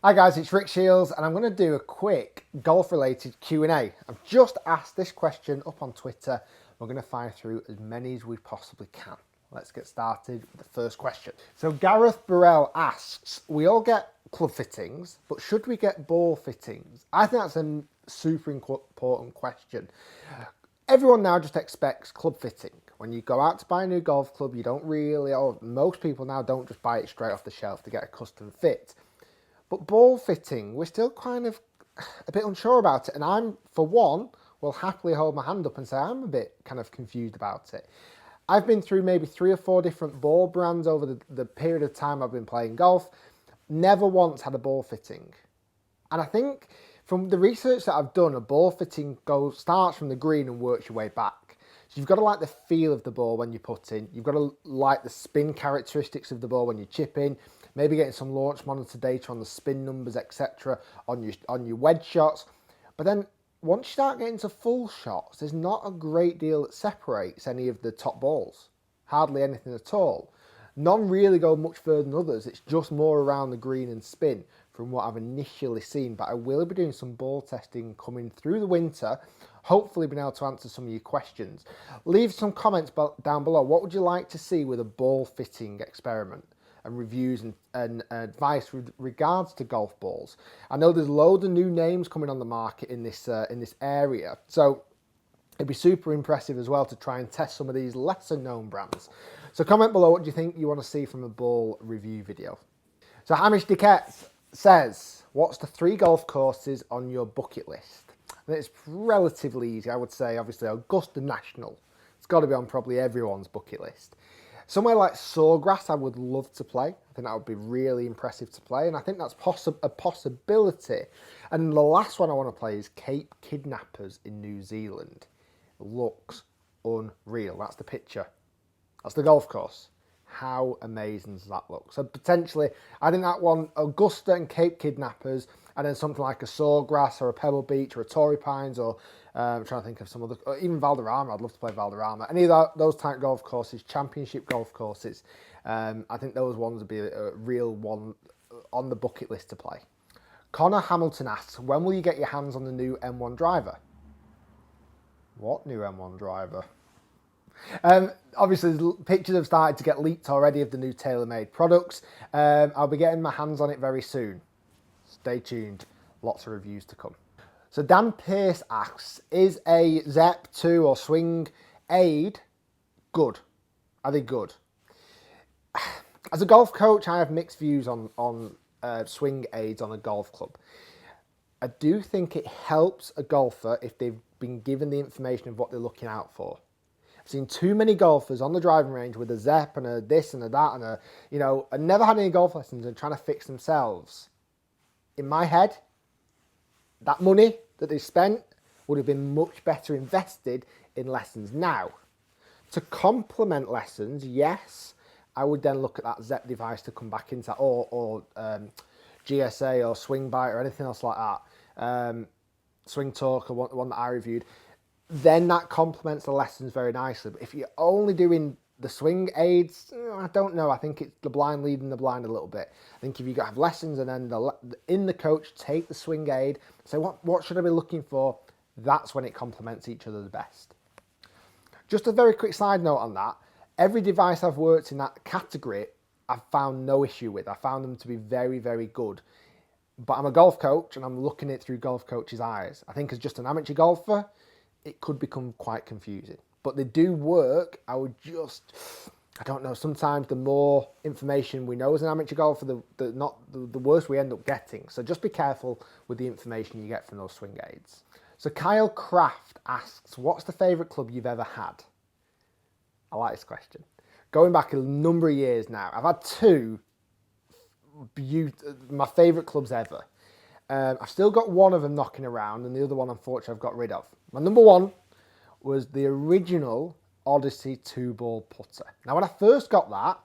Hi guys, it's Rick Shiels and I'm going to do a quick golf related Q&A. I've just asked this question up on Twitter. We're going to fire through as many as we possibly can. Let's get started with the first question. So Gareth Burrell asks, we all get club fittings, but should we get ball fittings? I think that's a super important question. Everyone now just expects club fitting. When you go out to buy a new golf club, you don't really, or most people now don't just buy it straight off the shelf to get a custom fit. But ball fitting, we're still kind of a bit unsure about it. And I'm, for one, will happily hold my hand up and say I'm a bit kind of confused about it. I've been through maybe 3 or 4 different ball brands over the period of time I've been playing golf. Never once had a ball fitting. And I think from the research that I've done, a ball fitting starts from the green and works your way back. So you've got to like the feel of the ball when you're putting. You've got to like the spin characteristics of the ball when you're chipping. Maybe getting some launch monitor data on the spin numbers, etc. on your wedge shots. But then once you start getting to full shots, there's not a great deal that separates any of the top balls. Hardly anything at all. None really go much further than others. It's just more around the green and spin from what I've initially seen. But I will be doing some ball testing coming through the winter. Hopefully being able to answer some of your questions. Leave some comments down below. What would you like to see with a ball fitting experiment? And reviews and advice with regards to golf balls. I know there's loads of new names coming on the market in this area, so it'd be super impressive as well to try and test some of these lesser known brands. So comment below what do you think you want to see from a ball review video. So Hamish Dickett says, what's the 3 golf courses on your bucket list? And it's relatively easy, I would say. Obviously Augusta National, it's got to be on probably everyone's bucket list. Somewhere like Sawgrass, I would love to play. I think that would be really impressive to play, and I think that's a possibility. And the last one I want to play is Cape Kidnappers in New Zealand. It looks unreal. That's the picture. That's the golf course. How amazing does that look? So potentially, I think that one, Augusta and Cape Kidnappers, and then something like a Sawgrass or a Pebble Beach or a Torrey Pines, or I'm trying to think of some other, or even Valderrama. I'd love to play Valderrama. Any of those type golf courses, championship golf courses, I think those ones would be a real one on the bucket list to play. Connor Hamilton asks, when will you get your hands on the new M1 driver? What new M1 driver? Obviously, pictures have started to get leaked already of the new TaylorMade products. I'll be getting my hands on it very soon. Stay tuned. Lots of reviews to come. So Dan Pierce asks, is a ZEP 2 or swing aid good? Are they good? As a golf coach, I have mixed views on swing aids on a golf club. I do think it helps a golfer if they've been given the information of what they're looking out for. I've seen too many golfers on the driving range with a ZEP and a this and a that and a, and never had any golf lessons and trying to fix themselves. In my head, that money that they spent would have been much better invested in lessons. Now, to complement lessons, yes, I would then look at that ZEP device to come back into that, or GSA or Swing Bite or anything else like that. Swing Talk, or one that I reviewed. Then that complements the lessons very nicely. But if you're only doing the swing aids, I don't know. I think it's the blind leading the blind a little bit. I think if you have lessons and then in the coach take the swing aid, say what should I be looking for, that's when it complements each other the best. Just a very quick side note on that. Every device I've worked in that category, I've found no issue with. I found them to be very, very good. But I'm a golf coach and I'm looking at it through golf coach's eyes. I think as just an amateur golfer, it could become quite confusing. But they do work. I don't know, sometimes the more information we know as an amateur golfer, the worse we end up getting. So just be careful with the information you get from those swing aids. So Kyle Craft asks, what's the favourite club you've ever had? I like this question. Going back a number of years now, I've had 2 my favourite clubs ever. I've still got one of them knocking around, and the other one, unfortunately, I've got rid of. My number 1 was the original Odyssey 2-ball putter. Now, when I first got that,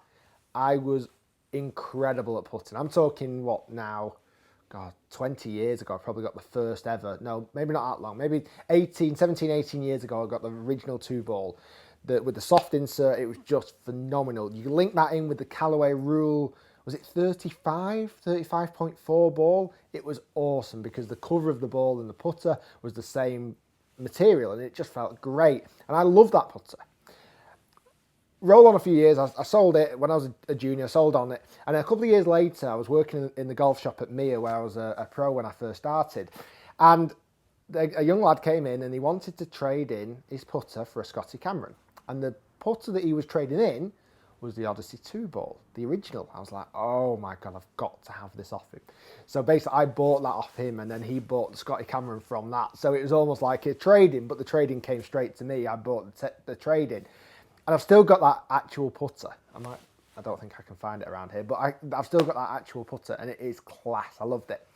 I was incredible at putting. I'm talking, what now? God, 20 years ago, I probably got the first ever. No, maybe not that long. Maybe 17, 18 years ago, I got the original 2-ball. With the soft insert, it was just phenomenal. You link that in with the Callaway Rule was it 35.4 ball? It was awesome because the cover of the ball and the putter was the same material and it just felt great. And I love that putter. Roll on a few years, I sold it when I was a junior, sold on it. And a couple of years later, I was working in the golf shop at Mia where I was a pro when I first started. And a young lad came in and he wanted to trade in his putter for a Scotty Cameron. And the putter that he was trading in was the Odyssey 2 ball, the original. I was like, oh my God, I've got to have this off him. So basically I bought that off him and then he bought the Scotty Cameron from that. So it was almost like a trading, but the trading came straight to me. I bought the trading. And I've still got that actual putter. I don't think I can find it around here, but I've still got that actual putter and it is class. I loved it.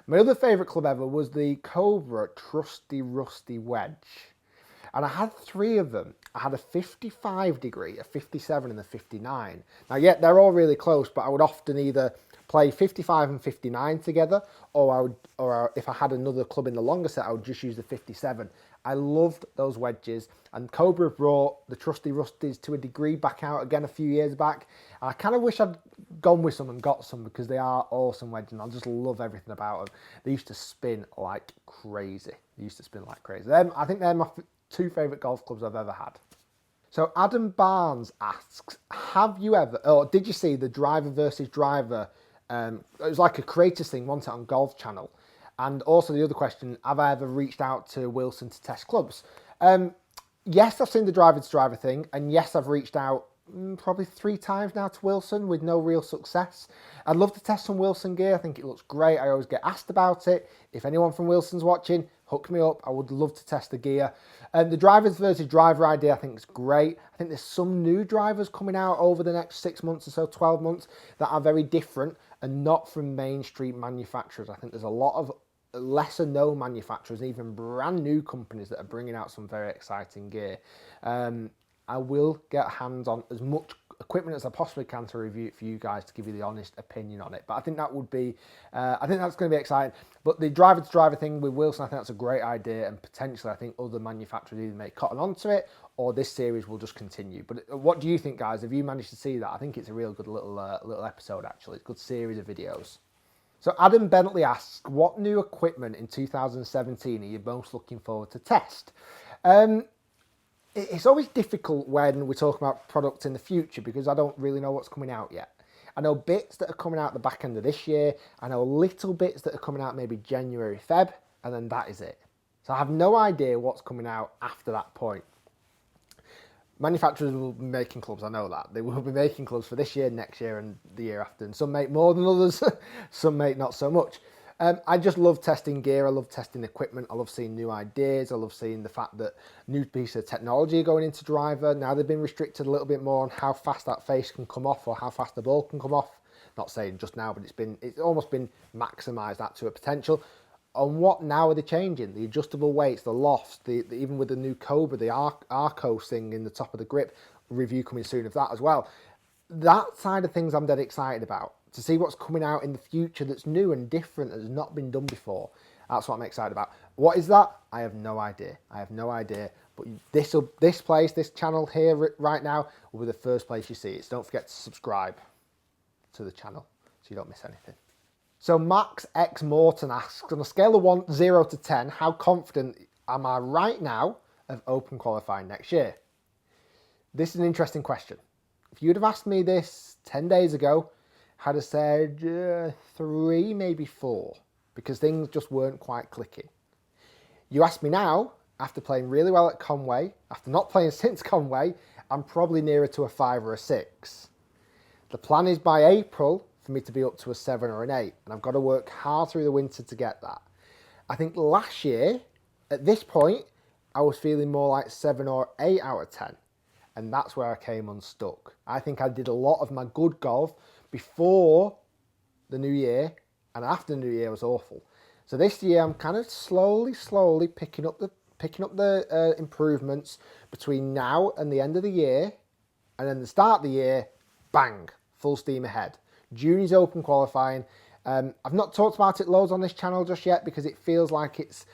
My other favourite club ever was the Cobra Trusty Rusty Wedge. And I had 3 of them. I had a 55 degree, a 57 and a 59. Now, yeah, they're all really close, but I would often either play 55 and 59 together, or if I had another club in the longer set, I would just use the 57. I loved those wedges, and Cobra brought the Trusty Rusties to a degree back out again a few years back. And I kind of wish I'd gone with some and got some because they are awesome wedges, and I just love everything about them. They used to spin like crazy. I think they're my 2 favourite golf clubs I've ever had. So Adam Barnes asks, have you ever, or did you see the driver versus driver? It was like a creators thing, wasn't it, on Golf Channel? And also the other question, have I ever reached out to Wilson to test clubs? Yes, I've seen the driver to driver thing, and yes, I've reached out probably 3 times now to Wilson with no real success. I'd love to test some Wilson gear. I think it looks great. I always get asked about it. If anyone from Wilson's watching, hook me up. I would love to test the gear. The drivers versus driver idea I think is great. I think there's some new drivers coming out over the next 6 months or so, 12 months, that are very different and not from mainstream manufacturers. I think there's a lot of lesser known manufacturers, even brand new companies that are bringing out some very exciting gear. I will get hands on as much equipment as I possibly can to review it for you guys to give you the honest opinion on it. But I think that would be, I think that's going to be exciting. But the driver to driver thing with Wilson, I think that's a great idea, and potentially I think other manufacturers either may cotton onto it or this series will just continue. But what do you think, guys? Have you managed to see that? I think it's a real good little episode actually. It's a good series of videos. So Adam Bentley asks, what new equipment in 2017 are you most looking forward to test? It's always difficult when we talk about products in the future because I don't really know what's coming out yet. I know bits that are coming out the back end of this year. I know little bits that are coming out maybe January, Feb, and then that is it. So I have no idea what's coming out after that point. Manufacturers will be making clubs, I know that. They will be making clubs for this year, next year, and the year after. And some make more than others, some make not so much. I just love testing gear. I love testing equipment. I love seeing new ideas. I love seeing the fact that new pieces of technology are going into driver. Now they've been restricted a little bit more on how fast that face can come off or how fast the ball can come off. Not saying just now, but it's almost been maximised that to a potential. On what now are they changing? The adjustable weights, the lofts, even with the new Cobra, the Arcos thing in the top of the grip, review coming soon of that as well. That side of things I'm dead excited about. To see what's coming out in the future that's new and different, that has not been done before. That's what I'm excited about. What is that? I have no idea. But this channel here right now will be the first place you see it. So don't forget to subscribe to the channel so you don't miss anything. So Max X Morton asks, on a scale of 0 to 10, how confident am I right now of Open qualifying next year? This is an interesting question. If you'd have asked me this 10 days ago, I'd have said 3, maybe 4, because things just weren't quite clicking. You ask me now, after playing really well at Conway, after not playing since Conway, I'm probably nearer to a 5 or a 6. The plan is by April for me to be up to a 7 or an 8, and I've got to work hard through the winter to get that. I think last year, at this point, I was feeling more like 7 or 8 out of 10, and that's where I came unstuck. I think I did a lot of my good golf before the new year, and after the new year was awful. So this year I'm kind of slowly picking up the improvements between now and the end of the year, and then the start of the year, bang, full steam ahead. June is Open qualifying. I've not talked about it loads on this channel just yet because it feels like it's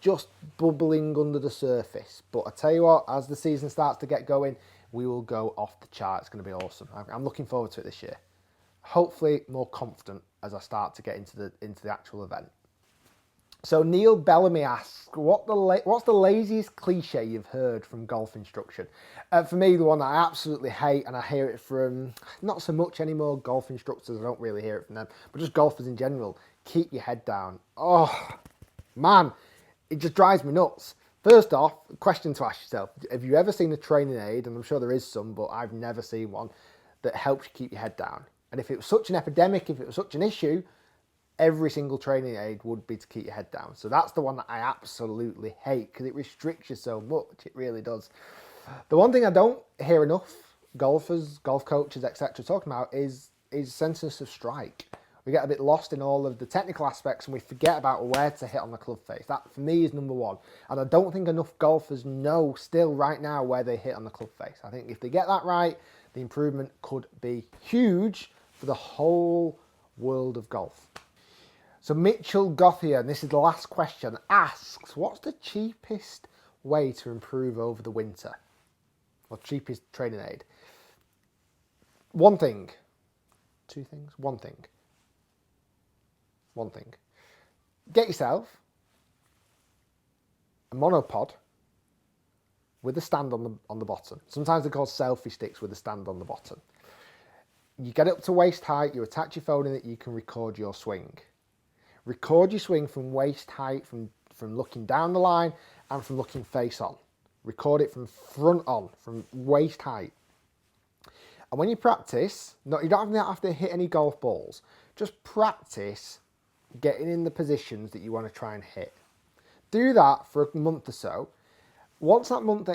just bubbling under the surface. But I tell you what, as the season starts to get going, we will go off the chart. It's going to be awesome. I'm looking forward to it this year. hopefully more confident as I start to get into the actual event. So Neil Bellamy asks, what's the laziest cliche you've heard from golf instruction? For me, the one that I absolutely hate, and I hear it from, not so much anymore golf instructors, I don't really hear it from them, but just golfers in general, keep your head down. Oh, man, it just drives me nuts. First off, question to ask yourself, have you ever seen a training aid, and I'm sure there is some, but I've never seen one, that helps you keep your head down? And if it was such an epidemic, if it was such an issue, every single training aid would be to keep your head down. So that's the one that I absolutely hate because it restricts you so much. It really does. The one thing I don't hear enough golfers, golf coaches, etc. talking about is sense of strike. We get a bit lost in all of the technical aspects and we forget about where to hit on the club face. That for me is number one. And I don't think enough golfers know still right now where they hit on the club face. I think if they get that right, the improvement could be huge for the whole world of golf. So Mitchell Gothia, and this is the last question, asks, what's the cheapest way to improve over the winter? Or cheapest training aid? One thing. Two things? One thing. One thing. Get yourself a monopod with a stand on the bottom. Sometimes they're called selfie sticks with a stand on the bottom. You get it up to waist height, you attach your phone in it, you can record your swing. Record your swing from waist height, from looking down the line and from looking face on. Record it from front on, from waist height. And when you practice, you don't have to hit any golf balls. Just practice getting in the positions that you want to try and hit. Do that for a month or so. Once that month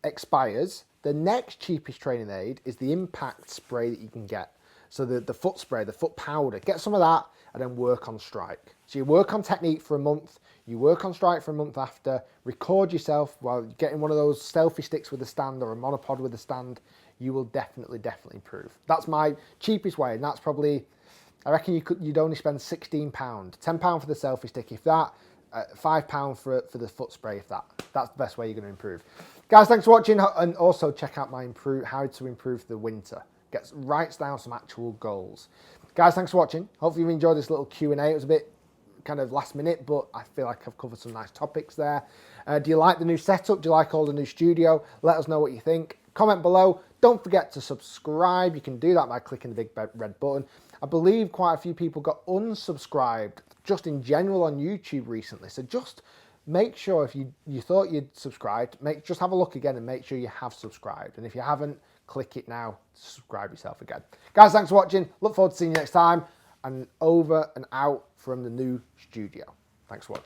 expires, the next cheapest training aid is the impact spray that you can get. So the foot spray, the foot powder, get some of that and then work on strike. So you work on technique for a month, you work on strike for a month after, record yourself while you're getting one of those selfie sticks with a stand or a monopod with a stand, you will definitely improve. That's my cheapest way, and that's probably, I reckon you'd only spend £16, £10 for the selfie stick if that, £5 for the foot spray if that. That's the best way you're going to improve. Guys, thanks for watching, and also check out my how to improve the winter. Writes down some actual goals. Guys, thanks for watching. Hopefully you enjoyed this little Q&A. It was a bit kind of last minute, but I feel like I've covered some nice topics there. Do you like the new setup? Do you like all the new studio? Let us know what you think. Comment below. Don't forget to subscribe. You can do that by clicking the big red button. I believe quite a few people got unsubscribed just in general on YouTube recently. So just make sure if you thought you'd subscribed, just have a look again and make sure you have subscribed. And if you haven't, click it now to subscribe yourself again. Guys, thanks for watching. Look forward to seeing you next time. And over and out from the new studio. Thanks for watching.